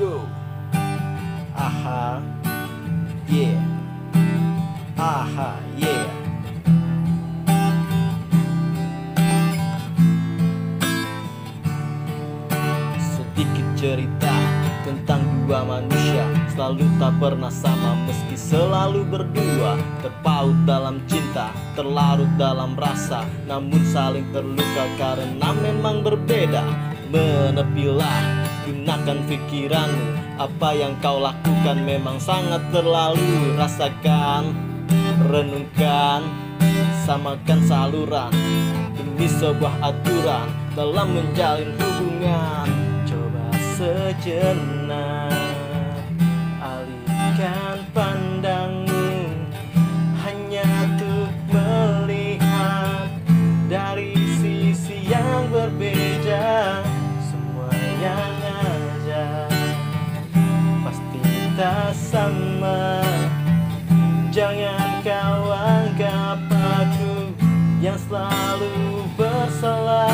Yo, aha, yeah, aha, yeah. Sedikit cerita tentang dua manusia, selalu tak pernah sama meski selalu berdua. Terpaut dalam cinta, terlarut dalam rasa, namun saling terluka karena memang berbeda. Menepilah, gunakan pikiranmu, apa yang kau lakukan memang sangat terlalu. Rasakan, renungkan, samakan saluran demi sebuah aturan dalam menjalin hubungan. Coba sejenak, alihkan pandangmu hanya untuk melihat dari sisi yang berbeda. Semua yang ada pasti tak sama. Jangan kau anggap aku yang selalu bersalah.